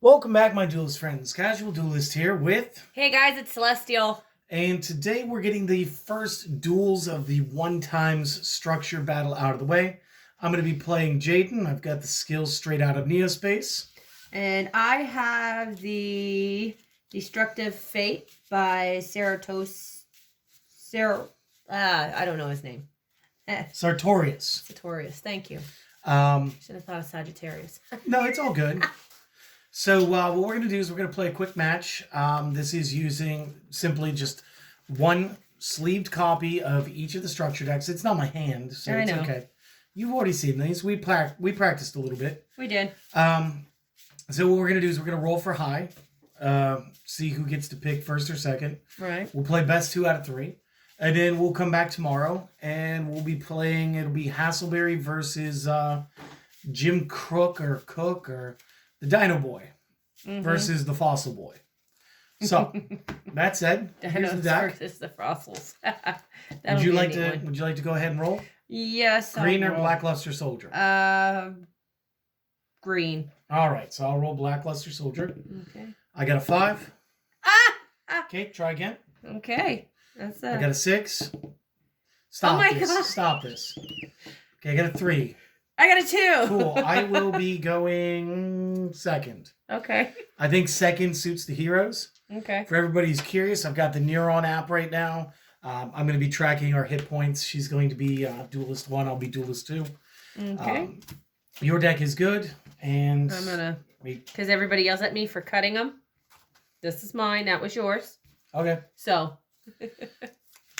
Welcome back, my duelist friends. Casual Duelist here with... Hey guys, it's Celestial. And today we're getting the first duels of the one-times structure battle out of the way. I'm going to be playing Jaden. I've got the skills straight out of Neospace. And I have the Destructive Fate by Sartorius. I don't know his name. Sartorius. Sartorius, thank you. Should have thought of Sagittarius. No, it's all good. So what we're going to do is we're going to play a quick match. This is using simply just one sleeved copy of each of the structure decks. It's not my hand, so it's okay. You've already seen these. We practiced a little bit. We did. So what we're going to do is we're going to roll for high. See who gets to pick first or second. Right. We'll play best 2 out of 3. And then we'll come back tomorrow and we'll be playing, it'll be Hasselberry versus Jim Cook or the Dino Boy versus the Fossil Boy. So, that said, here's the deck. Versus the fossils. Would you like to go ahead and roll? Yes. Green or Blackluster Soldier? Green. All right, so I'll roll Blackluster Soldier. Okay. I got a 5. Okay, try again. Okay. That's I got a 6. Stop this. God. Stop this. Okay, I got a 3. I got a 2. Cool. I will be going second. Okay. I think second suits the heroes. Okay. For everybody who's curious, I've got the Neuron app right now. I'm going to be tracking our hit points. She's going to be Duelist 1. I'll be Duelist 2. Okay. Your deck is good. And I'm going to... Because everybody yells at me for cutting them. This is mine. That was yours. Okay. So...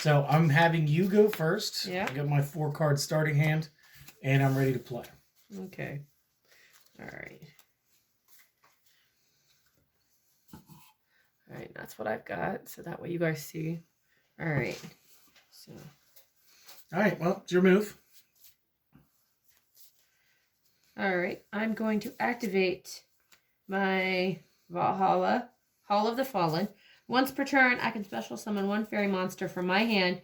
So I'm having you go first. Yeah. I got my 4-card starting hand. And I'm ready to play. Okay. All right. All right, that's what I've got. So that way you guys see. All right. So. All right, well, it's your move. All right. I'm going to activate my Valhalla, Hall of the Fallen. Once per turn, I can special summon 1 fairy monster from my hand.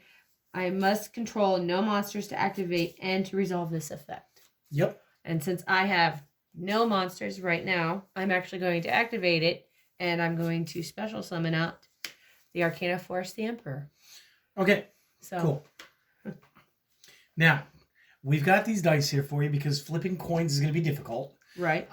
I must control no monsters to activate and to resolve this effect. Yep. And since I have no monsters right now, I'm actually going to activate it, and I'm going to special summon out the Arcana Force, the Emperor. Okay. So cool. Now, we've got these dice here for you because flipping coins is going to be difficult. Right.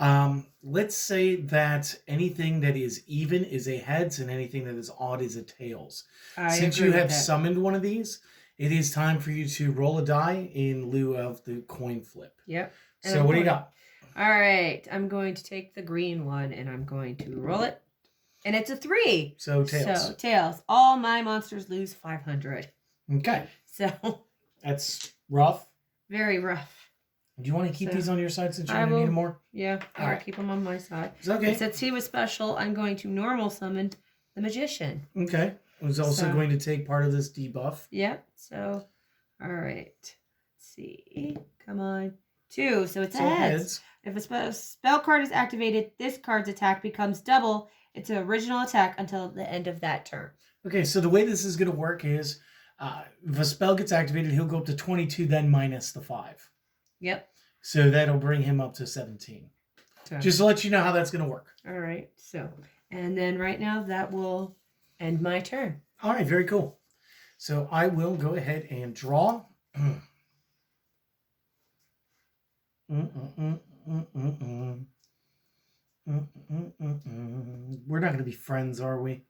Let's say that anything that is even is a heads and anything that is odd is a tails. Since you have summoned one of these, it is time for you to roll a die in lieu of the coin flip. Yep. And so what do you got? All right. I'm going to take the green one and I'm going to roll it. And it's a 3. So tails. So tails. All my monsters lose 500. Okay. So. That's rough. Very rough. Do you want to keep these on your side since you're going to need them more? Yeah. All right. Keep them on my side. It's okay. And since he was special, I'm going to normal summon the Magician. Okay. Who's also going to take part of this debuff. Yep. So, all right. Let's see. Come on. 2. So it's a heads. If a spell card is activated, this card's attack becomes double its original attack until the end of that turn. Okay. So the way this is going to work is if a spell gets activated, he'll go up to 22, then minus the 5. Yep. So that'll bring him up to 17. So. Just to let you know how that's going to work. All right. So, and then right now that will end my turn. All right. Very cool. So I will go ahead and draw. We're not going to be friends, are we?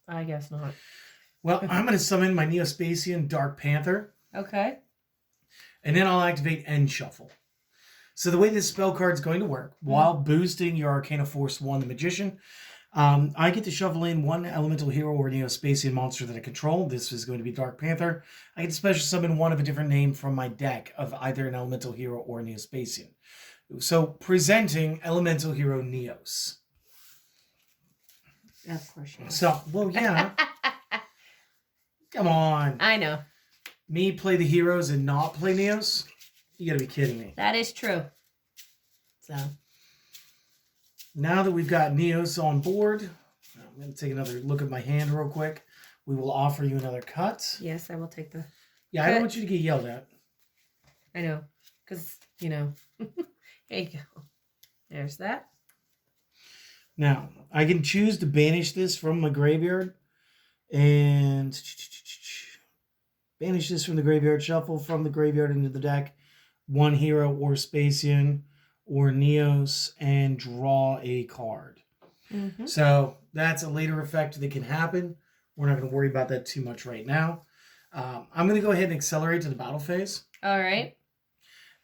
I guess not. Well, I'm going to summon my Neospacian Dark Panther. Okay. And then I'll activate End Shuffle. So the way this spell card is going to work, while boosting your Arcana Force 1, the Magician, I get to shuffle in 1 elemental hero or Neospacian monster that I control. This is going to be Dark Panther. I get to special summon 1 of a different name from my deck of either an elemental hero or a Neospacian. So presenting elemental hero Neos. Of course you are. So, well, yeah. Come on. I know. Me play the heroes and not play Neos? You gotta be kidding me. That is true. So. Now that we've got Neos on board, I'm going to take another look at my hand real quick. We will offer you another cut. Yes, I will take the Yeah, cut. I don't want you to get yelled at. I know. Because, you know. There you go. There's that. Now, I can choose to banish this from my graveyard and banish this from the graveyard, shuffle from the graveyard into the deck, one hero or Spacian or Neos, and draw a card. Mm-hmm. So that's a later effect that can happen. We're not going to worry about that too much right now. I'm going to go ahead and accelerate to the battle phase. All right.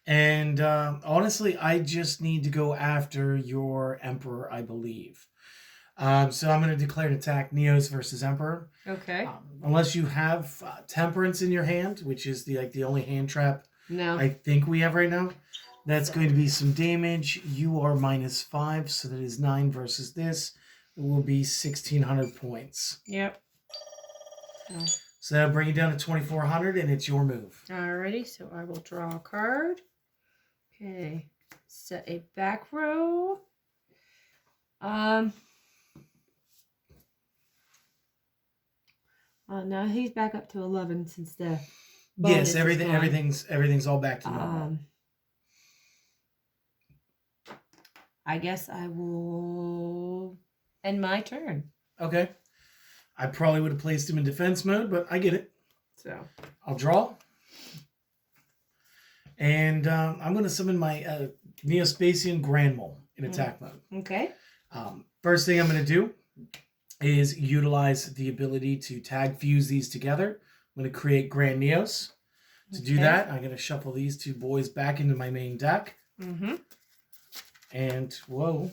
And honestly, I just need to go after your Emperor, I believe. So I'm going to declare an attack, Neos versus Emperor. Okay. Unless you have Temperance in your hand, which is the only hand trap No. I think we have right now. That's going to be some damage. You are -5, so that is 9 versus this. It will be 1,600 points. Yep. Oh. So that'll bring you down to 2,400, and it's your move. Alrighty, so I will draw a card. Okay. Set a back row. Now he's back up to 11 since the bonus Yes, everything's all back to normal. I guess I will end my turn. Okay. I probably would have placed him in defense mode, but I get it. So I'll draw. And I'm going to summon my Neospacian Grand Mole in attack mode. Okay. First thing I'm going to do is utilize the ability to tag fuse these together. I'm going to create Grand Neos. To do that, I'm going to shuffle these two boys back into my main deck. Mm-hmm. And, whoa.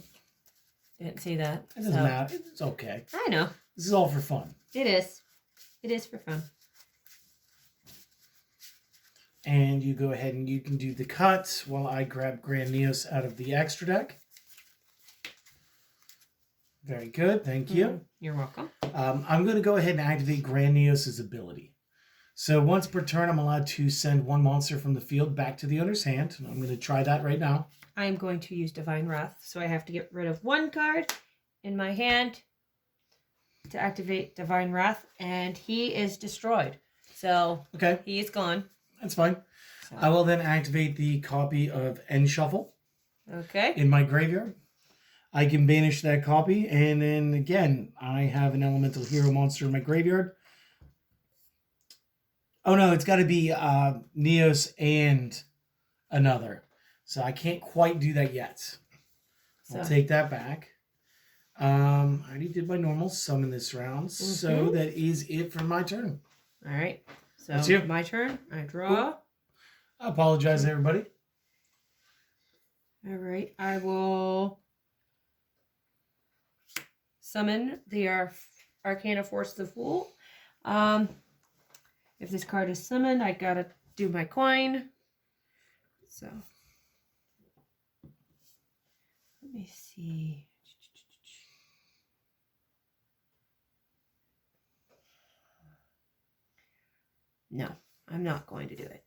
Didn't see that. It doesn't matter. It's okay. I know. This is all for fun. It is. It is for fun. And you go ahead and you can do the cut while I grab Grand Neos out of the extra deck. Very good. Thank you. You're welcome. I'm going to go ahead and activate Grand Neos' ability. So once per turn, I'm allowed to send one monster from the field back to the owner's hand. And I'm going to try that right now. I'm going to use Divine Wrath, so I have to get rid of one card in my hand to activate Divine Wrath, and he is destroyed. So okay, he is gone. That's fine. So I will then activate the copy of End Shuffle. Okay. In my graveyard. I can banish that copy, and then again, I have an elemental hero monster in my graveyard. Oh no, it's got to be Neos and another. So I can't quite do that yet. I'll take that back. I already did my normal summon this round, so that is it for my turn. All right. So that's you. My turn. I draw. I apologize, everybody. All right. I will summon the Arcana Force the Fool. If this card is summoned, I gotta do my coin. So let me see. No, I'm not going to do it.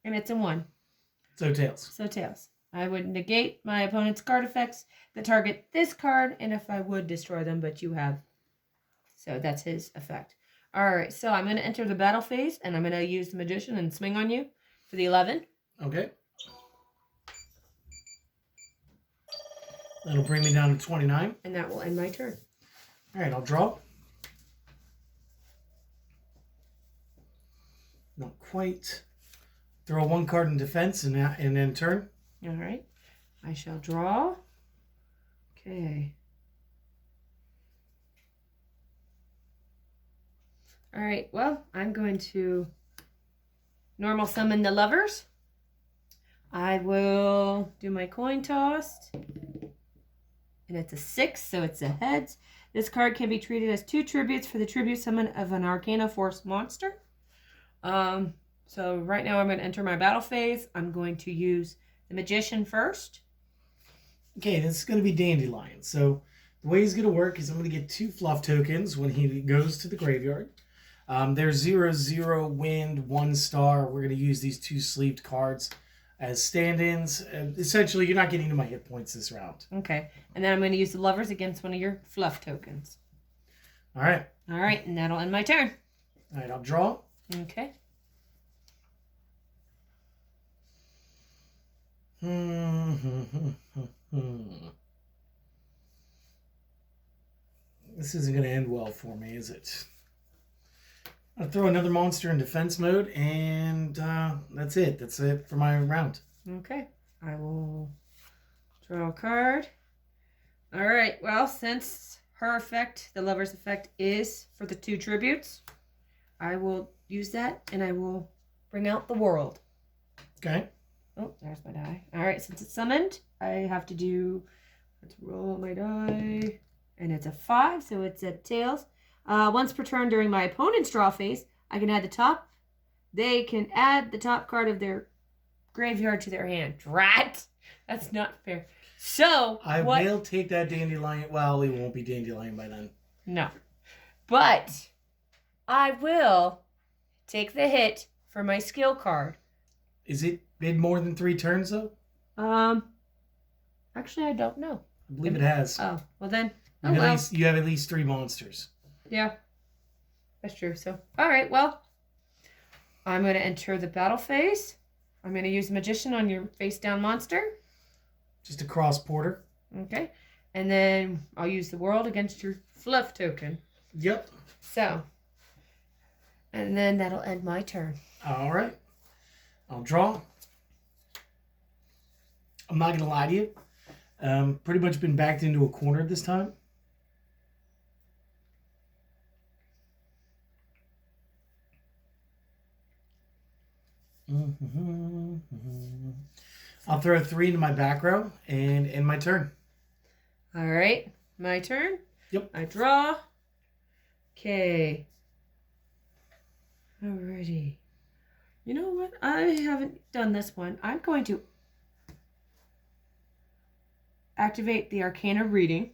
And it's a 1. So tails. So tails. I would negate my opponent's card effects that target this card, and if I would destroy them, but you have. So that's his effect. All right, so I'm going to enter the battle phase, and I'm going to use the Magician and swing on you for the 11. Okay. That'll bring me down to 29. And that will end my turn. All right, I'll draw. Not quite. Throw one card in defense and then turn. All right. I shall draw. Okay. All right. Well, I'm going to normal summon the lovers. I will do my coin toss. And it's a 6, so it's a heads. This card can be treated as 2 tributes for the tribute summon of an Arcana Force monster. So right now I'm going to enter my battle phase. I'm going to use the Magician first. Okay, this is going to be Dandelion. So the way he's going to work is I'm going to get 2 fluff tokens when he goes to the graveyard. There's 0/0 wind, 1 star. We're going to use these 2 sleeved cards as stand-ins. Essentially, you're not getting to my hit points this round. Okay, and then I'm going to use the lovers against one of your fluff tokens. All right. All right, and that'll end my turn. All right, I'll draw. Okay. This isn't going to end well for me, is it? I'll throw another monster in defense mode, and that's it. That's it for my round. Okay. I will draw a card. All right. Well, since her effect, the lover's effect, is for the 2 tributes, I will use that, and I will bring out the world. Okay. Oh, there's my die. All right. Since it's summoned, I have to do... Let's roll my die. And it's a 5, so it's at tails. Once per turn during my opponent's draw phase, I can add the top. They can add the top card of their graveyard to their hand. Drat! That's not fair. So, I will take that dandelion. Well, it won't be dandelion by then. No. But I will take the hit for my skill card. Is it been more than 3 turns, though? Actually, I don't know. I believe it has. Oh, well then. You have at least 3 monsters. Yeah, that's true. So, all right, well, I'm going to enter the battle phase. I'm going to use Magician on your face down monster. Just a cross porter. Okay. And then I'll use the world against your fluff token. Yep. So, and then that'll end my turn. All right. I'll draw. I'm not going to lie to you. Pretty much been backed into a corner this time. I'll throw 3 into my back row and end my turn. All right, my turn. Yep. I draw. Okay. Alrighty. You know what? I haven't done this one. I'm going to activate the Arcana reading.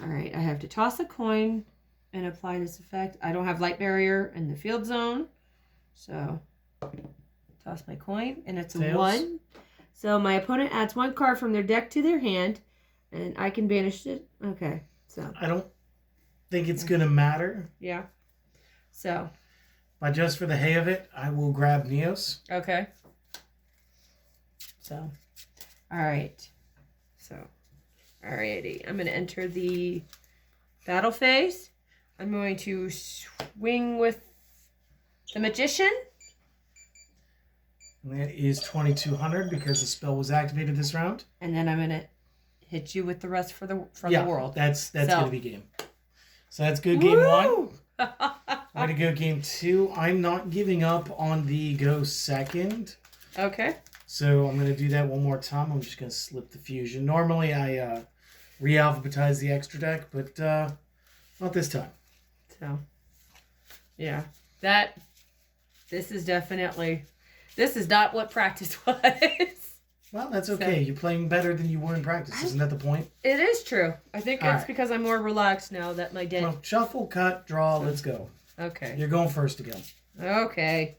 All right, I have to toss a coin and apply this effect. I don't have light barrier in the field zone, so toss my coin, and it's a Tails. 1. So my opponent adds 1 card from their deck to their hand, and I can banish it. Okay, so. I don't think it's going to matter. Yeah. So. But just for the hay of it, I will grab Neos. Okay. So. All right. So. Alrighty. I'm going to enter the battle phase. I'm going to swing with the Magician. And that is 2,200 because the spell was activated this round. And then I'm going to hit you with the rest from the world. That's going to be game. So that's good. Game 1. I'm going to go game 2. I'm not giving up on the go second. Okay. So I'm going to do that one more time. I'm just going to slip the fusion. Normally I re-alphabetize the extra deck, but not this time. So, yeah. This is not what practice was. Well, that's okay. You're playing better than you were in practice. Isn't that the point? It is true. I think All it's right. because I'm more relaxed now that my deck... Well, shuffle, cut, draw, let's go. Okay. You're going first again. Okay.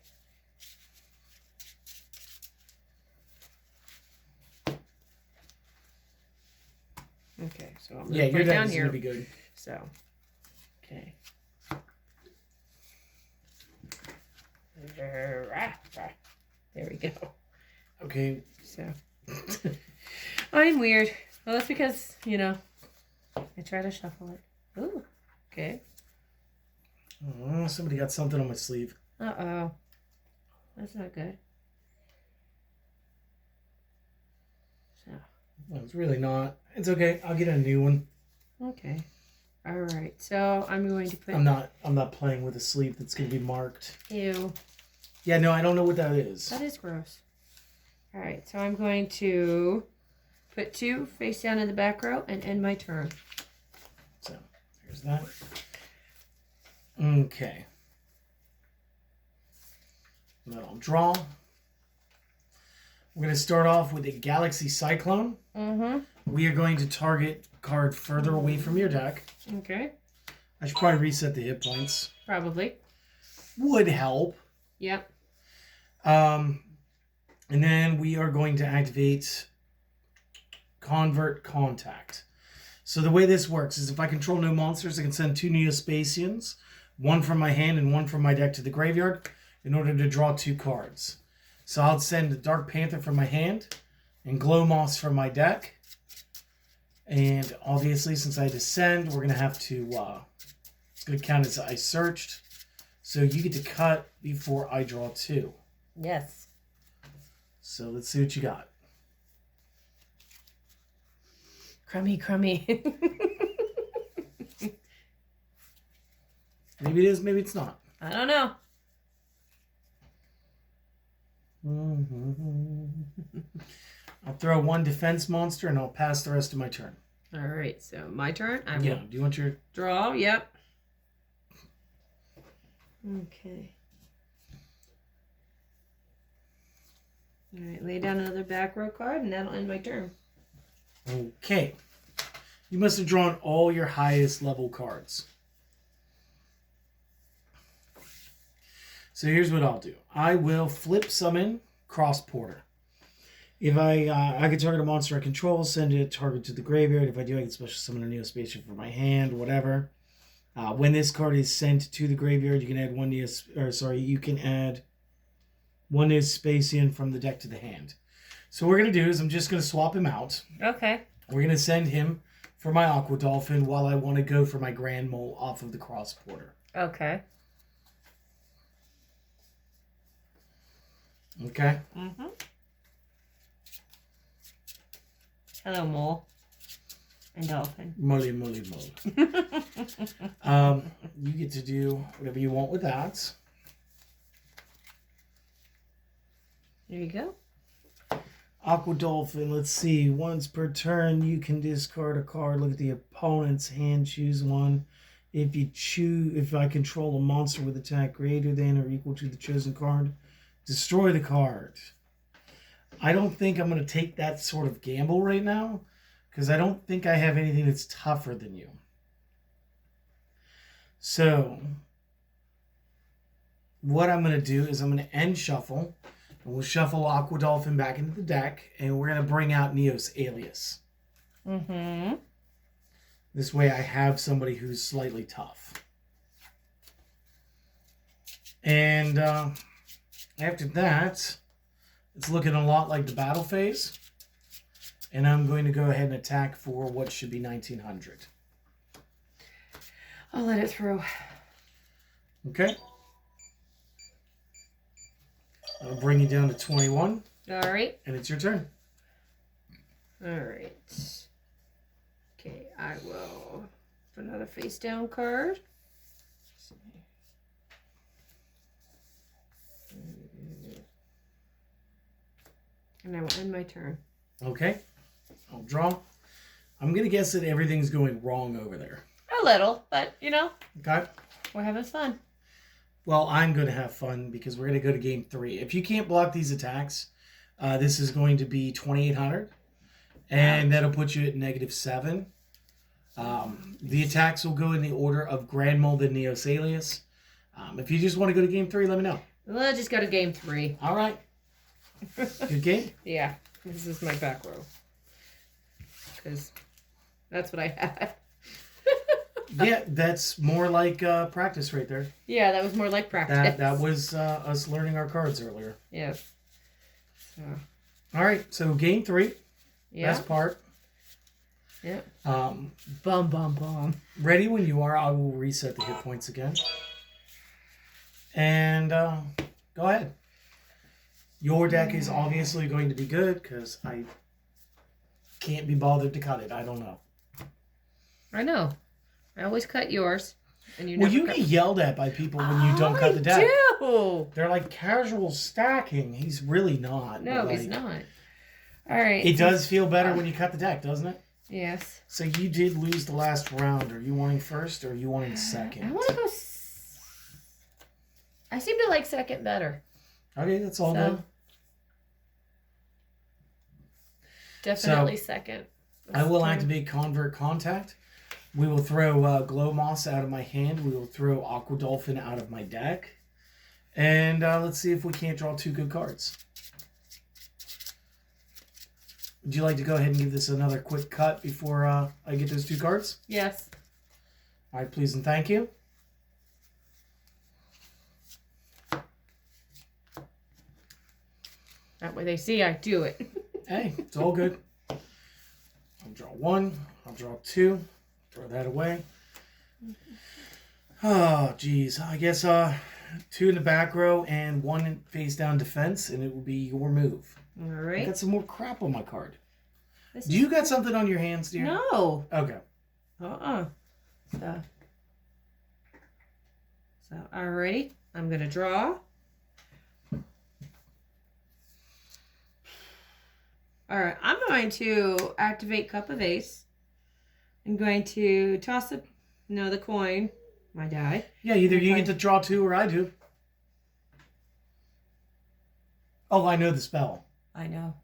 Okay, so I'm going to put your it deck down is here. going to be good. So, okay. There we go. Okay. So, I'm weird. Well, that's because, I try to shuffle it. Ooh, okay. Oh, somebody got something on my sleeve. Uh-oh. That's not good. So. Well, it's really not. It's okay. I'll get a new one. Okay. All right. So I'm going to put... I'm not playing with a sleeve that's going to be marked. Ew. Yeah, no, I don't know what that is. That is gross. All right. So I'm going to put 2 face down in the back row and end my turn. So, there's that. Okay. Then I'll draw. We're going to start off with a Galaxy Cyclone. Mm-hmm. We are going to target card further away from your deck. Okay. I should probably reset the hit points. Probably. Would help. Yep. And then we are going to activate Convert Contact. So the way this works is if I control no monsters, I can send 2 Neospatians, 1 from my hand and 1 from my deck to the graveyard in order to draw 2 cards. So I'll send the Dark Panther from my hand and Glow Moss from my deck. And obviously, since I descend, we're going to have to, it's going to count as I searched. So you get to cut before I draw 2. Yes. So let's see what you got. Crummy, crummy. Maybe it is, maybe it's not. I don't know. I'll throw 1 defense monster and I'll pass the rest of my turn. All right, so my turn. I Yeah, will do you want your... draw. Yep. Okay. All right, lay down another back row card, and that'll end my turn. Okay. You must have drawn all your highest level cards. So here's what I'll do. I will flip summon Cross Porter. If I can target a monster I control, send a target to the graveyard. If I do, I can special summon a Neospatial from my hand, whatever. When this card is sent to the graveyard, you can add you can add 1 Neospatian from the deck to the hand. So what we're gonna do is I'm just gonna swap him out. Okay. We're gonna send him for my Aqua Dolphin while I want to go for my Grand Mole off of the Cross Porter. Okay. Okay. Mm-hmm. Hello, mole. And dolphin. Molly. You get to do whatever you want with that. There you go. Aqua Dolphin, let's see. Once per turn, you can discard a card. Look at the opponent's hand. Choose one. If I control a monster with attack greater than or equal to the chosen card, destroy the card. I don't think I'm going to take that sort of gamble right now, because I don't think I have anything that's tougher than you. So, what I'm going to do is I'm going to end shuffle. And we'll shuffle Aqua Dolphin back into the deck, and we're going to bring out Neos Alias. Mm-hmm. This way I have somebody who's slightly tough. And after that, it's looking a lot like the battle phase. And I'm going to go ahead and attack for what should be 1900. I'll let it through. Okay. I'll bring you down to 21. All right. And it's your turn. All right. Okay, I will put another face down card. And I will end my turn. Okay. I'll draw. I'm going to guess that everything's going wrong over there. A little, but you know. Okay. We're having fun. Well, I'm going to have fun because we're going to go to game 3. If you can't block these attacks, this is going to be 2,800. And that'll put you at -7. The attacks will go in the order of Grand Mole and Neos Alias. If you just want to go to game 3, let me know. We'll just go to game 3. All right. Good game? Yeah. This is my back row. Because that's what I had. Yeah, that's more like practice right there. Yeah, that was more like practice. That was us learning our cards earlier. Yeah. So. All right, so game 3. Yeah. Best part. Yeah. Bum. Ready when you are, I will reset the hit points again. And go ahead. Your deck is obviously going to be good because I can't be bothered to cut it. I don't know. I know. I always cut yours. And you Well, never you cut... get yelled at by people when you don't cut the deck. I do. They're like, casual stacking. He's really not. No, he's not. All right. It does feel better when you cut the deck, doesn't it? Yes. So you did lose the last round. Are you wanting first or are you wanting second? I want to go... I seem to like second better. Okay, that's all good. Definitely second. I will activate Convert Contact. We will throw Glow Moss out of my hand. We will throw Aqua Dolphin out of my deck. And let's see if we can't draw 2 good cards. Would you like to go ahead and give this another quick cut before I get those 2 cards? Yes. All right, please and thank you. That way they see I do it. Hey, it's all good. I'll draw 1. I'll draw 2. Throw that away. Oh, geez. I guess 2 in the back row and 1 in face down defense, and it will be your move. All I right. got some more crap on my card. This Do you got something on your hands, dear? No. Okay. So alrighty. I'm going to draw. All right. I'm going to activate Cup of Ace. I'm going to toss the coin. My die. Yeah, either you get to draw 2 or I do. Oh, I know the spell. I know.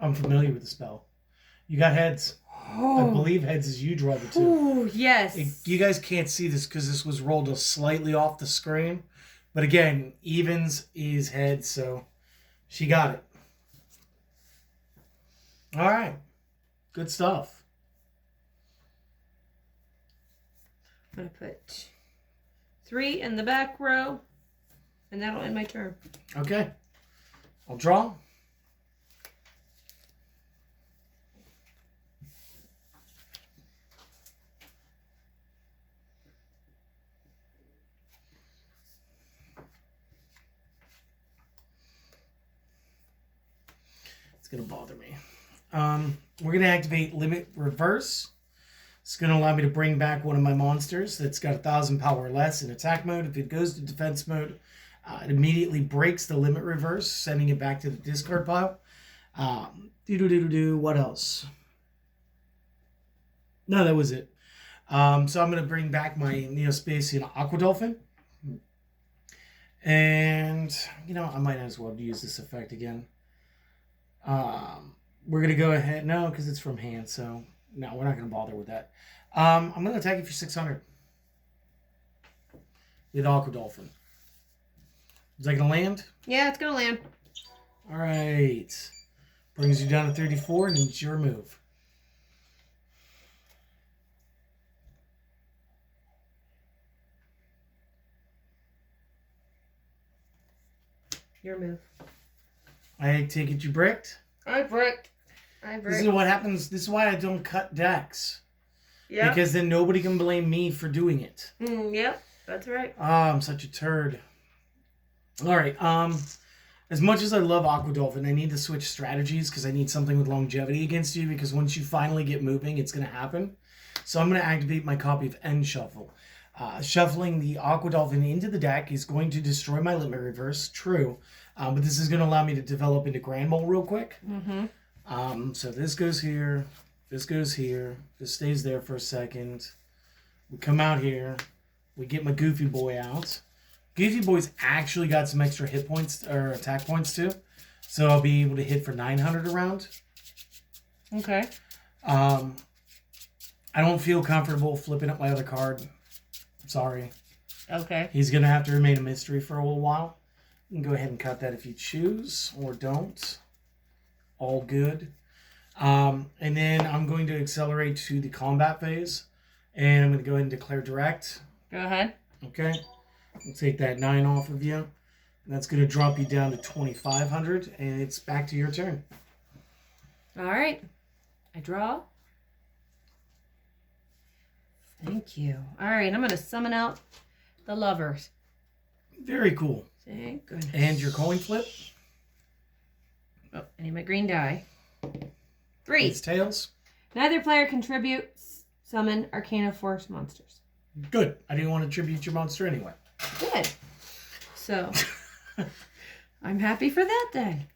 I'm familiar with the spell. You got heads. I believe heads is you draw the 2. Oh, yes. You guys can't see this because this was rolled slightly off the screen. But again, evens is heads, so she got it. All right. Good stuff. I'm going to put 3 in the back row, and that'll end my turn. Okay. I'll draw. It's going to bother me. We're going to activate Limit Reverse. It's going to allow me to bring back one of my monsters that's got 1,000 power or less in attack mode. If it goes to defense mode, it immediately breaks the Limit Reverse, sending it back to the discard pile. What else? No, that was it. So I'm going to bring back my Neospatian Aqua Dolphin. And, I might as well use this effect again. We're going to go ahead. No, because it's from hand, so no, we're not going to bother with that. I'm going to attack you for 600 with Aqua Dolphin. Is that going to land? Yeah, it's going to land. All right. Brings you down to 34, and it's your move. Your move. I take it you bricked? I bricked. This is what happens. This is why I don't cut decks. Yeah. Because then nobody can blame me for doing it. Yep, that's right. I'm such a turd. All right. As much as I love Aqua Dolphin, I need to switch strategies because I need something with longevity against you, because once you finally get moving, it's going to happen. So I'm going to activate my copy of End Shuffle. Shuffling the Aqua Dolphin into the deck is going to destroy my Limit Reverse. True. But this is going to allow me to develop into Grand Mole real quick. So this goes here. This goes here. This stays there for a second. We come out here. We get my Goofy Boy out. Goofy Boy's actually got some extra hit points or attack points too. So I'll be able to hit for 900 around. Okay. I don't feel comfortable flipping up my other card. I'm sorry. Okay. He's going to have to remain a mystery for a little while. You can go ahead and cut that if you choose or don't. All good. And then I'm going to accelerate to the combat phase. And I'm going to go ahead and declare direct. Go ahead. Okay. I'll take that 9 off of you. And that's going to drop you down to 2,500. And it's back to your turn. All right. I draw. Thank you. All right. I'm going to summon out the lovers. Very cool. Thank goodness. And your coin flip. Oh, I need my green die. 3. It's tails. Neither player contributes summon Arcana Force monsters. Good. I didn't want to tribute your monster anyway. Good. So, I'm happy for that then.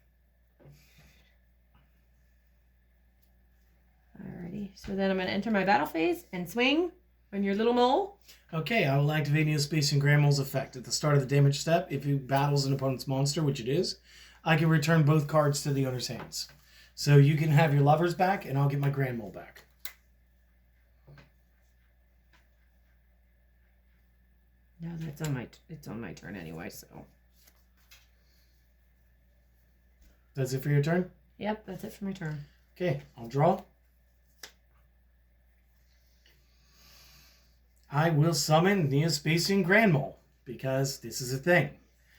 Alrighty. So then I'm going to enter my battle phase and swing on your little mole. Okay, I will activate Neospatian Grand Mole's effect. At the start of the damage step, if it battles an opponent's monster, which it is, I can return both cards to the owner's hands. So you can have your lovers back, and I'll get my Grand Mole back. No, it's on my turn anyway, so. That's it for your turn? Yep, that's it for my turn. Okay, I'll draw. I will summon Neospatian Grand Mole, because this is a thing.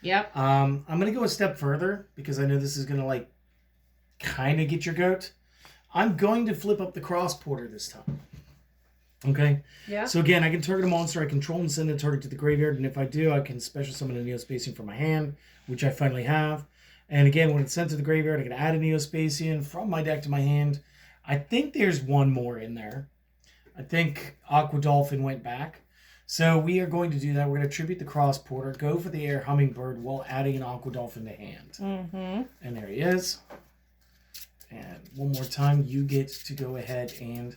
Yep. I'm going to go a step further, because I know this is going to, kind of get your goat. I'm going to flip up the cross porter this time. Okay? Yeah. So again, I can target a monster I control and send the target to the graveyard. And if I do, I can special summon a Neospatian from my hand, which I finally have. And again, when it's sent to the graveyard, I can add a Neospatian from my deck to my hand. I think there's one more in there. I think Aqua Dolphin went back. So we are going to do that. We're going to tribute the cross porter, go for the air hummingbird while adding an Aqua Dolphin to hand. Mm-hmm. And there he is. And one more time, you get to go ahead and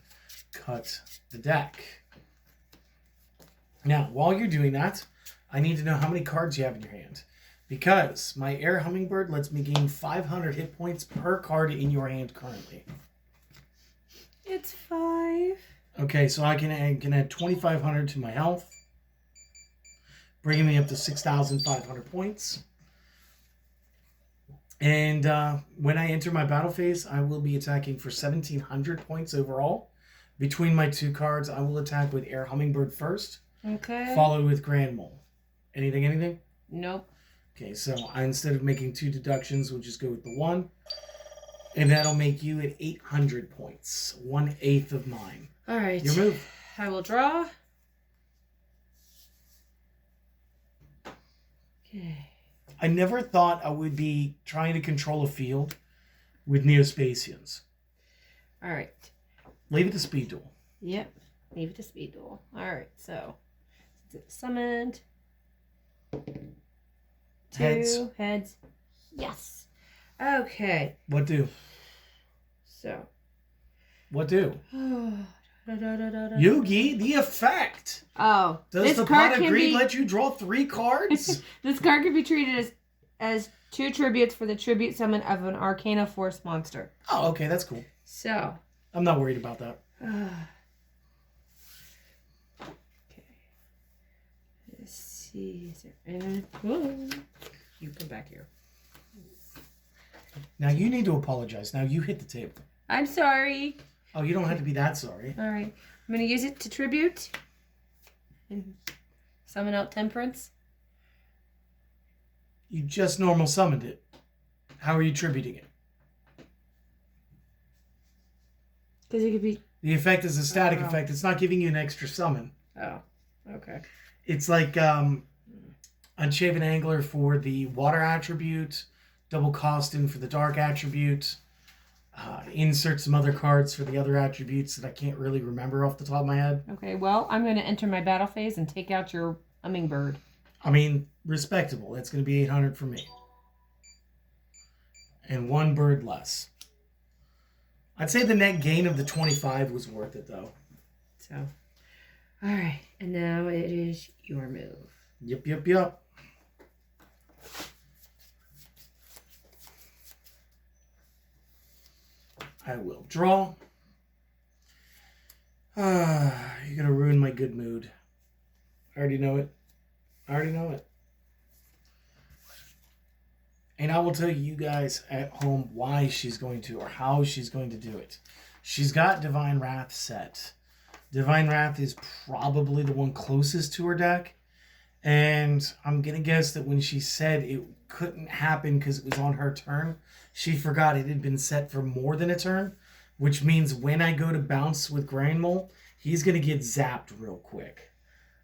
cut the deck. Now, while you're doing that, I need to know how many cards you have in your hand. Because my air hummingbird lets me gain 500 hit points per card in your hand currently. It's 5. Okay, so I can add 2,500 to my health, bringing me up to 6,500 points. And when I enter my battle phase, I will be attacking for 1,700 points overall. Between my two cards, I will attack with Air Hummingbird first, Okay. followed with Grand Mole. Anything? Nope. Okay, so instead of making 2 deductions, we'll just go with the 1. And that'll make you at 800 points, 1/8 of mine. All right. Your move. I will draw. Okay. I never thought I would be trying to control a field with Neospatians. All right. Leave it to speed duel. Yep. Leave it to speed duel. All right. So, it's summoned. 2 Heads. heads. Yes. Okay. What do? So. What do? Yugi. Yugi, the effect. Oh. Does this the card pot of can greed be, let you draw 3 cards? This card can be treated as 2 tributes for the tribute summon of an Arcana Force monster. Oh, okay, that's cool. So. I'm not worried about that. Okay. Let's see. Is there any... Whoa. You come back here. Now you need to apologize. Now you hit the table. I'm sorry. Oh, you don't have to be that sorry. All right. I'm going to use it to tribute. And summon out Temperance. You just normal summoned it. How are you tributing it? Because it could be... The effect is a static Oh. effect. It's not giving you an extra summon. Oh. Okay. It's like Unshaven Angler for the water attribute, Double Costin for the dark attribute, insert some other cards for the other attributes that I can't really remember off the top of my head. Okay. Well, I'm going to enter my battle phase and take out your hummingbird. I mean, respectable. That's going to be 800 for me. And 1 bird less. I'd say the net gain of the 25 was worth it, though. So. All right. And now it is your move. Yep. I will draw. You're going to ruin my good mood. I already know it. And I will tell you guys at home why she's going to, or how she's going to do it. She's got Divine Wrath set. Divine Wrath is probably the one closest to her deck. And I'm going to guess that when she said it couldn't happen because it was on her turn, she forgot it had been set for more than a turn. Which means when I go to bounce with Grand Mole, he's going to get zapped real quick.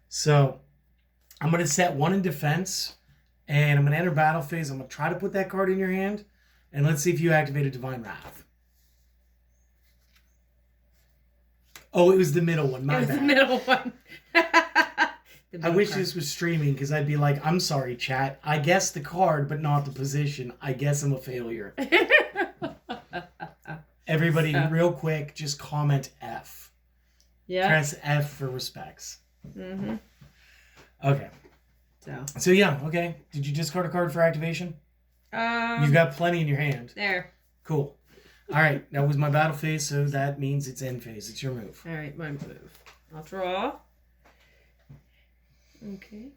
So I'm going to set 1 in defense. And I'm going to enter battle phase. I'm going to try to put that card in your hand. And let's see if you activate a Divine Wrath. Oh, it was the middle one. My It was bad. the middle one. I wish this was streaming because I'd be like, I'm sorry, chat. I guessed the card, but not the position. I guess I'm a failure. Everybody, real quick, just comment F. Yeah. Press F for respects. Mm-hmm. Okay. So yeah, okay. Did you discard a card for activation? You've got plenty in your hand. There. Cool. All right, that was my battle phase, so that means it's end phase. It's your move. All right, my move. I'll draw. Okay.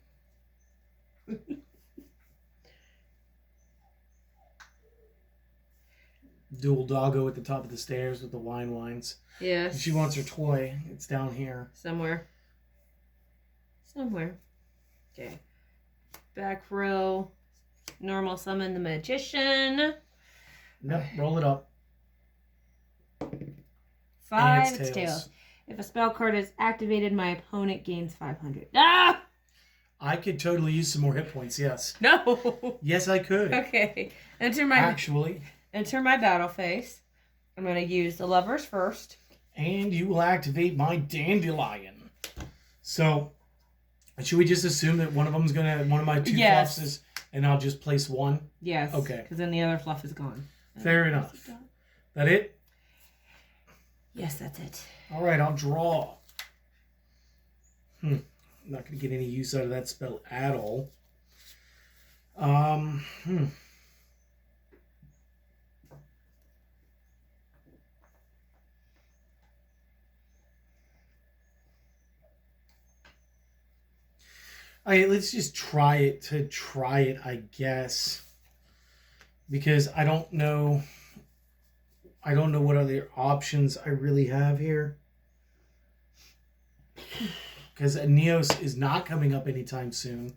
Dual doggo at the top of the stairs with the wines. Yes. She wants her toy. It's down here. Somewhere. Okay. Back row. Normal summon the magician. Nope, roll it up. 5, And it's it's tails. tails. If a spell card is activated, my opponent gains 500. Ah! I could totally use some more hit points, yes. No! Yes, I could. Okay. Enter my battle phase. I'm going to use the lovers first. And you will activate my dandelion. So, should we just assume that one of them's one of my 2 Yes. fluffs is, and I'll just place 1? Yes. Okay. Because then the other fluff is gone. Fair enough. That it? Yes, that's it. All right, I'll draw. I'm not going to get any use out of that spell at all. All right, let's just try it, I guess. Because I don't know what other options I really have here. Because Neos is not coming up anytime soon.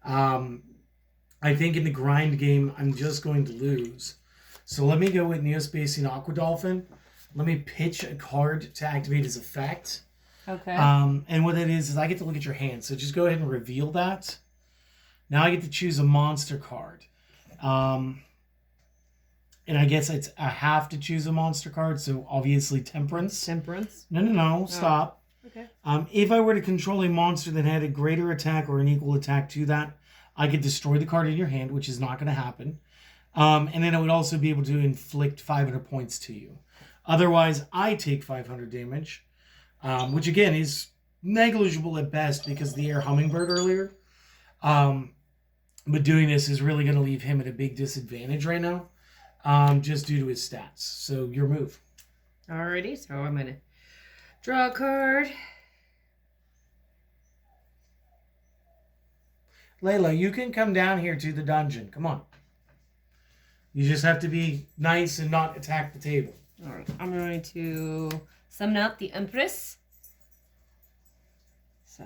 I think in the grind game, I'm just going to lose. So let me go with Neospacing Aqua Dolphin. Let me pitch a card to activate his effect. Okay. And what that is I get to look at your hand. So just go ahead and reveal that. Now I get to choose a monster card. And I guess I have to choose a monster card. So obviously Temperance. Temperance? No. Stop. Okay. If I were to control a monster that had a greater attack or an equal attack to that, I could destroy the card in your hand, which is not going to happen. And then I would also be able to inflict 500 points to you. Otherwise, I take 500 damage, which again is negligible at best because of the air hummingbird earlier. But doing this is really going to leave him at a big disadvantage right now, just due to his stats. So your move. Alrighty, so I'm going to draw a card. Layla, you can come down here to the dungeon. Come on. You just have to be nice and not attack the table. Alright, I'm going to summon out the Empress. So,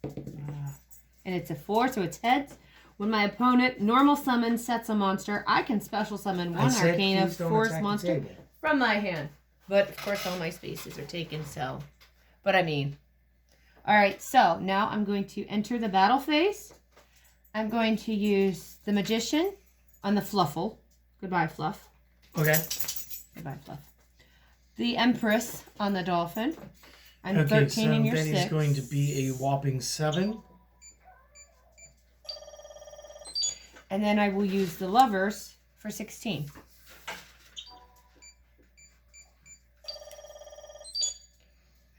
and it's a 4, so it's heads. When my opponent normal summon sets a monster, I can special summon one Arcana Force monster from my hand. But, of course, all my spaces are taken, so... But, I mean... Alright, so now I'm going to enter the battle phase. I'm going to use the Magician on the Fluffle. Goodbye, Fluff. Okay. Goodbye, Fluff. The Empress on the Dolphin. I'm okay, 13 so and you're that 6. is going to be a whopping 7. And then I will use the Lovers for 16.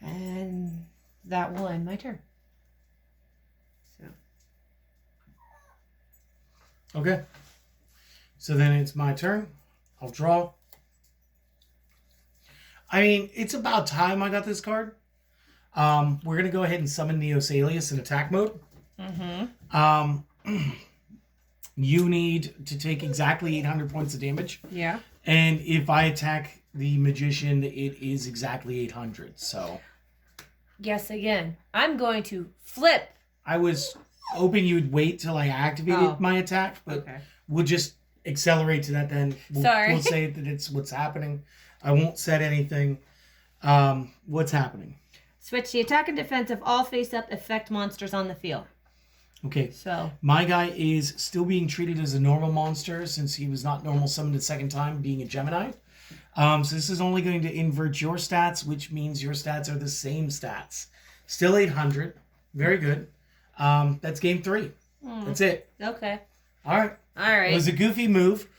And that will end my turn. So. Okay. So then it's my turn. I'll draw. I mean, it's about time I got this card. We're going to go ahead and summon Neos Alias in attack mode. You need to take exactly 800 points of damage. Yeah. And if I attack the Magician, it is exactly 800. So. Guess again. I'm going to flip. I was hoping you would wait till I activated my attack, but we'll just accelerate to that then. We'll say that it's what's happening. I won't set anything. What's happening? Switch the attack and defense of all face-up effect monsters on the field. Okay. So my guy is still being treated as a normal monster since he was not normal summoned a second time, being a Gemini. So this is only going to invert your stats, which means your stats are the same stats. Still 800. Very good. That's game 3. That's it. Okay. All right. It was a goofy move.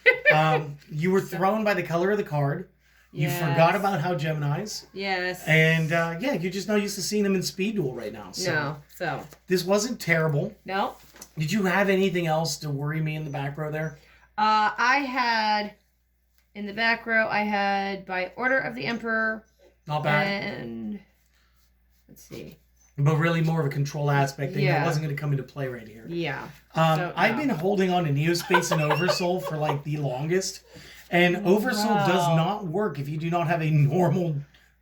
You were thrown by the color of the card. You forgot about how Geminis. Yes. And you're just not used to seeing them in Speed Duel right now. So this wasn't terrible. No. Did you have anything else to worry me in the back row there? I had in the back row. I had by order of the Emperor. Not bad. And let's see. But really more of a control aspect thing that wasn't going to come into play right here. Yeah. I've been holding on to Neospace and Oversoul for like the longest. And Oversoul does not work if you do not have a normal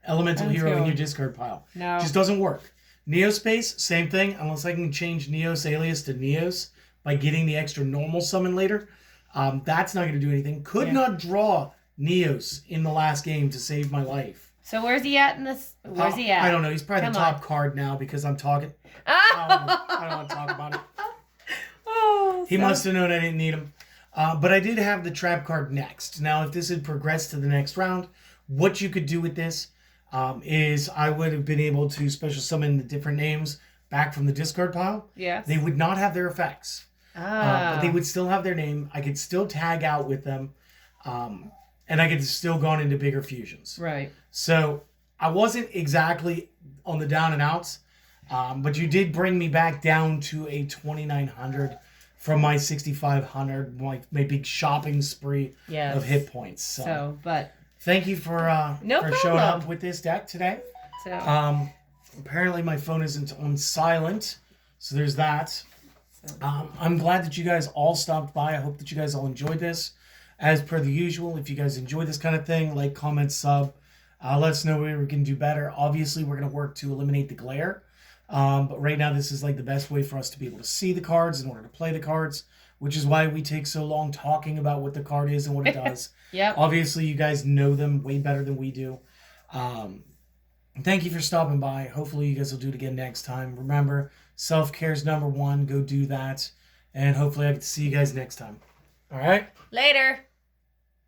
elemental hero in your discard pile. No. It just doesn't work. Neospace, same thing. Unless I can change Neos Alias to Neos by getting the extra normal summon later. That's not going to do anything. Could not draw Neos in the last game to save my life. So where's he at in this? Where's he at? I don't know. He's probably Come the top on. card now because I'm talking. I don't want to talk about it. Oh, He must have known I didn't need him. But I did have the trap card next. Now, if this had progressed to the next round, what you could do with this is I would have been able to special summon the different names back from the discard pile. Yes. They would not have their effects. But they would still have their name. I could still tag out with them. And I could still gone into bigger fusions. Right. So I wasn't exactly on the down and outs. But you did bring me back down to a 2,900 from my 6,500, my big shopping spree of hit points. So but thank you for showing up with this deck today. So apparently my phone isn't on silent, so there's that. I'm glad that you guys all stopped by. I hope that you guys all enjoyed this. As per the usual, if you guys enjoy this kind of thing, like, comment, sub. Let us know where we can do better. Obviously, we're going to work to eliminate the glare. But right now, this is like the best way for us to be able to see the cards in order to play the cards, which is why we take so long talking about what the card is and what it does. Yep. Obviously, you guys know them way better than we do. Thank you for stopping by. Hopefully, you guys will do it again next time. Remember, self-care is number one. Go do that. And hopefully, I get to see you guys next time. All right? Later.